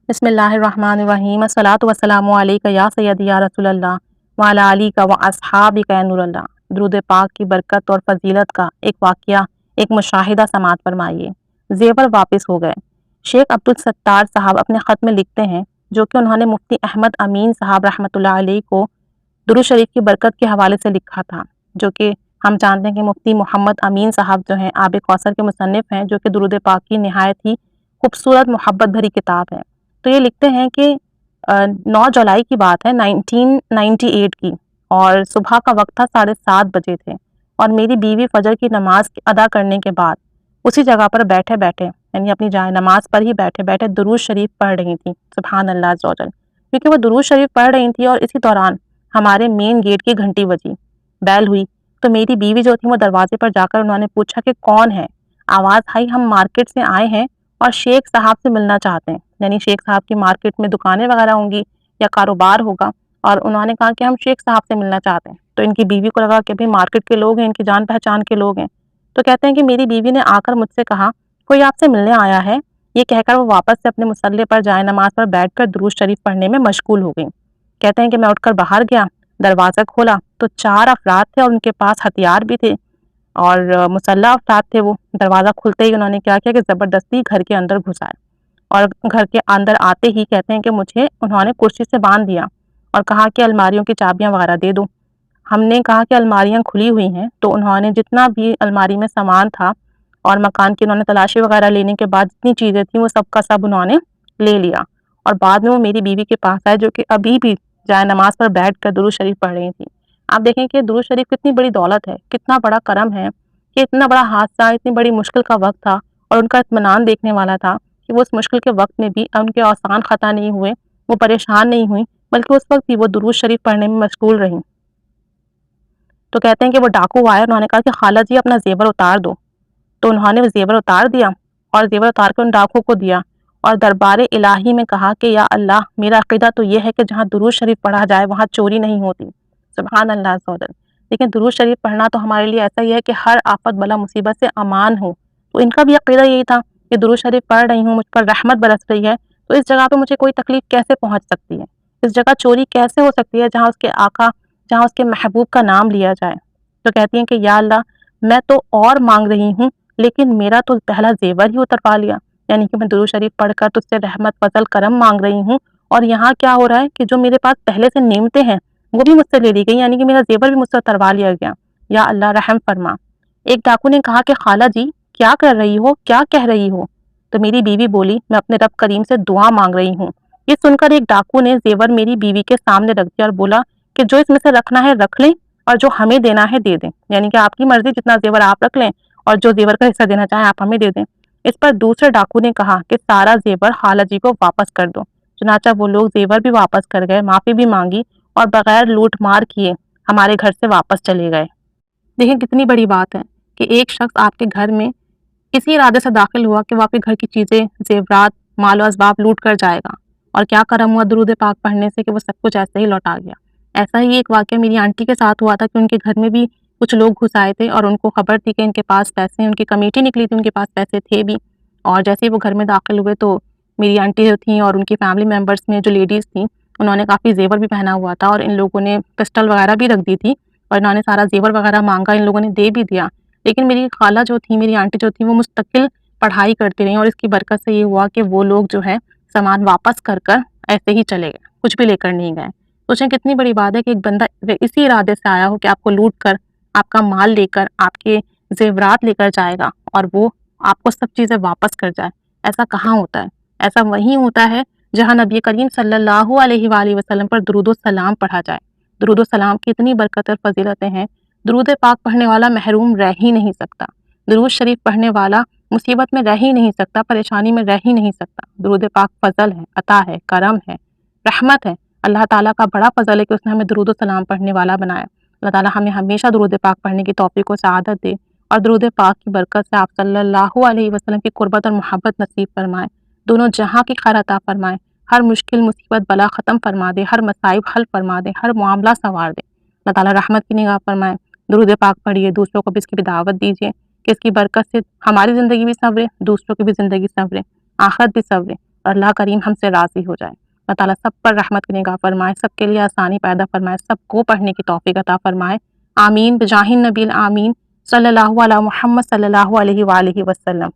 بسم اللہ الرحمن الرحیم الصلاۃ والسلام علیک یا سیدی یا رسول اللہ وعلی آلک و اصحابک یا نور اللہ۔ درود پاک کی برکت اور فضیلت کا ایک واقعہ، ایک مشاہدہ سماعت فرمائیے۔ زیور واپس ہو گئے۔ شیخ عبدالستار صاحب اپنے خط میں لکھتے ہیں، جو کہ انہوں نے مفتی احمد امین صاحب رحمۃ اللہ علیہ کو درود شریف کی برکت کے حوالے سے لکھا تھا، جو کہ ہم جانتے ہیں کہ مفتی محمد امین صاحب جو ہیں آب کوثر کے مصنف ہیں، جو کہ درود پاک کی نہایت ہی خوبصورت محبت بھری کتاب ہے۔ تو یہ لکھتے ہیں کہ 9 جولائی کی بات ہے 1998 کی، اور صبح کا وقت تھا 7:30 بجے تھے، اور میری بیوی فجر کی نماز ادا کرنے کے بعد اسی جگہ پر بیٹھے بیٹھے، یعنی اپنی جائے نماز پر ہی بیٹھے بیٹھے درود شریف پڑھ رہی تھی، سبحان اللہ عز و جل، کیونکہ وہ درود شریف پڑھ رہی تھی اور اسی دوران ہمارے مین گیٹ کی گھنٹی بجی، بیل ہوئی، تو میری بیوی جو تھی وہ دروازے پر جا کر انہوں نے پوچھا کہ کون ہے؟ آواز آئی ہم مارکیٹ سے آئے ہیں اور شیخ صاحب سے ملنا چاہتے ہیں، یعنی شیخ صاحب کی مارکیٹ میں دکانیں وغیرہ ہوں گی یا کاروبار ہوگا، اور انہوں نے کہا کہ ہم شیخ صاحب سے ملنا چاہتے ہیں۔ تو ان کی بیوی کو لگا کہ بھئی مارکیٹ کے لوگ ہیں، ان کی جان پہچان کے لوگ ہیں، تو کہتے ہیں کہ میری بیوی نے آ کر مجھ سے کہا کوئی آپ سے ملنے آیا ہے، یہ کہہ کر وہ واپس سے اپنے مصلے پر جائے نماز پر بیٹھ کر درود شریف پڑھنے میں مشغول ہو گئی۔ کہتے ہیں کہ میں اٹھ کر باہر گیا، دروازہ کھولا تو 4 افراد تھے اور ان کے پاس ہتھیار بھی تھے اور مسلح افراد تھے۔ وہ دروازہ کھلتے ہی انہوں نے کیا کیا کہ زبردستی گھر کے اندر گھس آئے، اور گھر کے اندر آتے ہی کہتے ہیں کہ مجھے انہوں نے کرسی سے باندھ دیا اور کہا کہ الماریوں کی چابیاں وغیرہ دے دو۔ ہم نے کہا کہ الماریاں کھلی ہوئی ہیں، تو انہوں نے جتنا بھی الماری میں سامان تھا اور مکان کی انہوں نے تلاشی وغیرہ لینے کے بعد جتنی چیزیں تھیں وہ سب کا سب انہوں نے لے لیا، اور بعد میں وہ میری بیوی کے پاس آئے جو کہ ابھی بھی جائے نماز پر بیٹھ کر درود شریف پڑھ رہی تھی۔ آپ دیکھیں کہ درود شریف کتنی بڑی دولت ہے، کتنا بڑا کرم ہے کہ اتنا بڑا حادثہ، اتنی بڑی مشکل کا وقت تھا اور ان کا اطمینان دیکھنے والا تھا کہ وہ اس مشکل کے وقت میں بھی ان کے آسان خطا نہیں ہوئے، وہ پریشان نہیں ہوئی، بلکہ اس وقت بھی وہ درود شریف پڑھنے میں مشغول رہیں۔ تو کہتے ہیں کہ وہ ڈاکو آئے، انہوں نے کہا کہ خالہ جی اپنا زیور اتار دو، تو انہوں نے وہ زیور اتار دیا اور زیور اتار کے ان ڈاکو کو دیا، اور دربار الہی میں کہا کہ یا اللہ، میرا عقیدہ تو یہ ہے کہ جہاں درود شریف پڑھا جائے وہاں چوری نہیں ہوتی، سبحان اللہ عز و جل۔ لیکن درود شریف پڑھنا تو ہمارے لیے ایسا ہی ہے کہ ہر آفت بلا مصیبت سے امان ہو، تو ان کا بھی عقیدہ یہی تھا کہ درود شریف پڑھ رہی ہوں، مجھ پر رحمت برس رہی ہے، تو اس جگہ پہ مجھے کوئی تکلیف کیسے پہنچ سکتی ہے، اس جگہ چوری کیسے ہو سکتی ہے جہاں اس کے آقا، جہاں اس کے محبوب کا نام لیا جائے۔ تو کہتی ہیں کہ یا اللہ، میں تو اور مانگ رہی ہوں لیکن میرا تو پہلا زیور ہی اتروا لیا، یعنی کہ میں درود شریف پڑھ کر تجھ سے رحمت فضل کرم مانگ رہی ہوں، اور یہاں کیا ہو رہا ہے کہ جو میرے پاس پہلے سے نعمتیں ہیں وہ بھی مجھ سے لے لی گئی، یعنی کہ میرا زیور بھی مجھ سے اتروا لیا گیا، یا اللہ رحم فرما۔ ایک ڈاکو نے کہا کہ خالہ جی کیا کر رہی ہو، کیا کہہ رہی ہو؟ تو میری بیوی بولی میں اپنے رب کریم سے دعا مانگ رہی ہوں۔ یہ سن کر ایک ڈاکو نے زیور میری بیوی کے سامنے رکھ دیا اور بولا کہ جو اس میں سے رکھنا ہے رکھ لیں اور جو ہمیں دینا ہے دے دیں، یعنی کہ آپ کی مرضی، جتنا زیور آپ رکھ لیں اور جو زیور کا حصہ دینا چاہیں آپ ہمیں دے دیں۔ اس پر دوسرے ڈاکو نے کہا کہ سارا زیور خالہ جی کو واپس کر دو۔ چنانچہ وہ لوگ زیور بھی واپس کر گئے، معافی بھی مانگی اور بغیر لوٹ مار کیے ہمارے گھر سے واپس چلے گئے۔ دیکھیں کتنی بڑی بات ہے کہ ایک شخص آپ کے گھر میں اسی ارادے سے داخل ہوا کہ وہ آپ کے گھر کی چیزیں، زیورات، مال و اسباب لوٹ کر جائے گا، اور کیا کرم ہوا درود پاک پڑھنے سے کہ وہ سب کچھ ایسے ہی لوٹا گیا۔ ایسا ہی ایک واقعہ میری آنٹی کے ساتھ ہوا تھا کہ ان کے گھر میں بھی کچھ لوگ گھس آئے تھے اور ان کو خبر تھی کہ ان کے پاس پیسے ہیں، ان کی کمیٹی نکلی تھی، ان کے پاس پیسے تھے بھی، اور جیسے ہی وہ گھر میں داخل ہوئے تو میری آنٹی جو تھیں اور ان کی فیملی ممبرس میں جو لیڈیز تھیں انہوں نے کافی زیور بھی پہنا ہوا تھا، اور ان لوگوں نے پسٹل وغیرہ بھی رکھ دی تھی اور انہوں نے سارا زیور وغیرہ مانگا، ان لوگوں نے دے بھی دیا۔ لیکن میری خالہ جو تھی، میری آنٹی جو تھی، وہ مستقل پڑھائی کرتی رہی، اور اس کی برکت سے یہ ہوا کہ وہ لوگ جو ہے سامان واپس کر کر ایسے ہی چلے گئے، کچھ بھی لے کر نہیں گئے۔ سوچیں کتنی بڑی بات ہے کہ ایک بندہ اسی ارادے سے آیا ہو کہ آپ کو لوٹ کر، آپ کا مال لے کر، آپ کے زیورات لے کر جائے گا، اور وہ آپ کو سب چیزیں واپس کر جائے۔ ایسا کہاں ہوتا ہے؟ ایسا وہیں ہوتا ہے جہاں نبی کریم صلی اللہ علیہ وآلہ وسلم پر درود و سلام پڑھا جائے۔ درود و سلام کی اتنی برکت اور فضیلتیں ہیں، درود پاک پڑھنے والا محروم رہ ہی نہیں سکتا، درود شریف پڑھنے والا مصیبت میں رہ ہی نہیں سکتا، پریشانی میں رہ ہی نہیں سکتا۔ درود پاک فضل ہے، عطا ہے، کرم ہے، رحمت ہے۔ اللہ تعالیٰ کا بڑا فضل ہے کہ اس نے ہمیں درود و سلام پڑھنے والا بنایا۔ اللہ تعالیٰ ہمیں ہمیشہ درود پاک پڑھنے کی توفیق و سعادت دے، اور درود پاک کی برکت سے آپ صلی اللہ علیہ وسلم کی قربت اور محبت نصیب فرمائے، دونوں جہاں کی خیر عطا فرمائے، ہر مشکل مصیبت بلا ختم فرما دے، ہر مصائب حل فرما دے، ہر معاملہ سنوار دے۔ اللہ تعالیٰ رحمت کی نگاہ فرمائے۔ درود پاک پڑھیے، دوسروں کو بھی اس کی بھی دعوت دیجیے کہ اس کی برکت سے ہماری زندگی بھی سنورے، دوسروں کی بھی زندگی سنورے، آخرت بھی سنورے، اور اللہ کریم ہم سے راضی ہو جائے۔ اللہ تعالیٰ سب پر رحمت کی نگاہ فرمائے، سب کے لیے آسانی پیدا فرمائے، سب کو پڑھنے کی توفیق عطا فرمائے، آمین بجاہ النبی الآمین صلی اللہ علیہ محمد صلی اللہ علیہ وآلہ وسلم۔